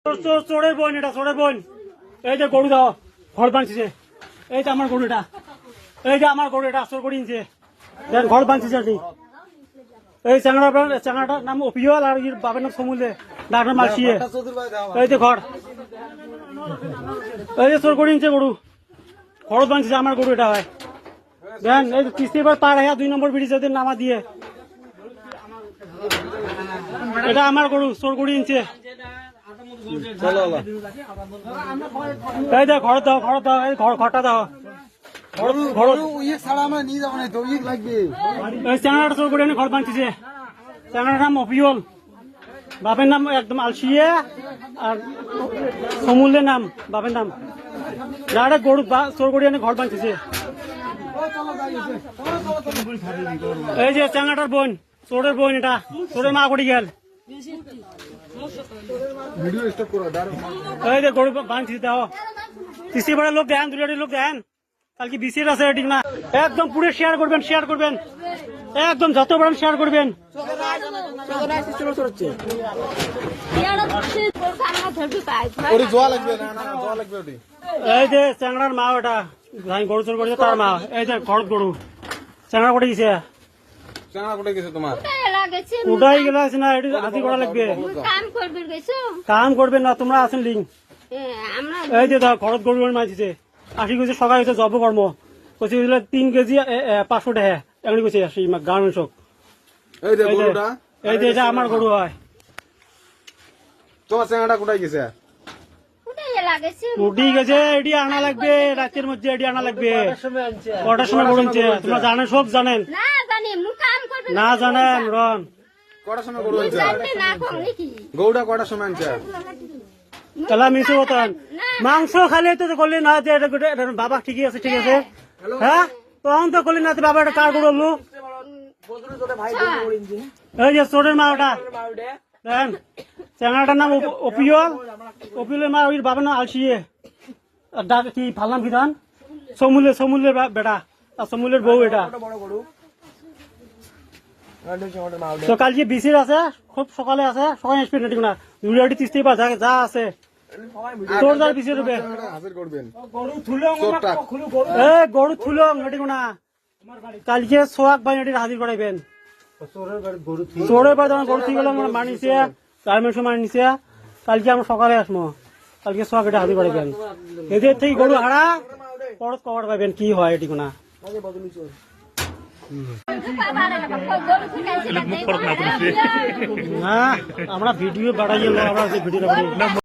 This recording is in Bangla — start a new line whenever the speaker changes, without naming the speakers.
চোরের বোন, এটা চোরের বোন। এই যে গরু দাও, ঘর বাঁধছে। এই যে আমার গরুটা, এই যে আমার গরু, এটা চোর করিনছে। দেন ঘর বাঁধছে আর কি। এই চাংড়াটার নাম অপিওল আর বাবার নাম সমুলে, ডাক্তার মালসিয়ে। এই যে ঘর, এই যে চোর করিনছে গরু, ঘর বাঁধছে আমার গরু, এটা হয়। দেন এই কিস্তির পর পার হ্যাঁ 2 নম্বর ব্রিজে নামা দিয়ে। এটা আমার গরু, চোর করিনছে। এই যে ঘর দাও, ঘর দাও, এই ঘরটা দাও। চ্যাংড়াটা চোর করে এনে ঘর বাঁধছে। চ্যাংড়াটার নাম অপিওল, বাপের নাম একদম আলসিয়ে আর সমুলের নাম বাপের নাম। ডাইরেক্ট গরু চোর করে এনে ঘর বাঁধছে। এই যে চ্যাংড়াটার বোন, চোরের বোন, এটা চোরের মা করে গেল। এই যে গরু বাঁধছি দাও, কিস্তি ভাড়া লোক দেন, 2 লোক দেন। কালকে বিসির আছে ঠিক না, একদম পুরো শেয়ার করবেন, শেয়ার করবেন, একদম যত পারেন শেয়ার করবেন। এই যে চ্যাংড়ার মা, ওটা গরু চোর করেছে তার মা। এই যে ঘর গরু চ্যাংড়া করে গেছে। উঠাই গেছে না, এটি হাতি করা লাগবে। কাম করবেন না তোমরা, আছেন লিঙ্ক। এই যে ঘরত গরু মাঝিছে 80 কেজি সকাল হয়েছে জব কর্ম কইছে 3 কেজি 500 টাকা এমনি কইছে আসি গার্মেন্টস। এই যে এটা আমার গরু হয়।
তোমার চ্যাংড়া কোথায় গেছে?
উঠি গেছে, এটি আনা লাগবে রাতের মধ্যে, এটি আনা লাগবে। কটার সময় গরু আনছে তোমরা জানেন, সব জানেন না? জানেন রন
কটার সময় গরু আনছে? গরুটা কটার সময় আনছে?
তাহলে মিশে বলতেন মাংস খালে তো করলে না যে বাবা ঠিকই আছে, ঠিক আছে। হ্যাঁ তখন তো করলি না বাবা, এটা কার গরু? এই যে চোরের মা, ওটা দেন। চ্যাংড়াটার নাম অপিওল, অপিওলের মা, ওই বাবার নাম আলসিয়ে। ডাক কি ফালনাম বিধান সমুলের বেটা আর সমুলের বউ। এটা তো কালকে বিসির আছে, খুব সকালে আছে, সকালে আসবে না ঠিক না। 2 পা যা আছে তোর যার বিসির হবে। গরু থুলং ঠিক না, কালকে সোয়াক ভাই এটি হাজির করাইবেন। চোরের বাড়ি যখন গরু থুই গেলাম মানিছে, গার্মেন্টস মানিছে। কালকে আমরা সকালে আসবো, কালকে সোয়াক এটা হাজির করাইবেন। এদের থেকে গরু হারা পরত কভার পাইবেন কি হয় এটি না। আমরা ভিডিও বাড়াই, আমরা ভিডিও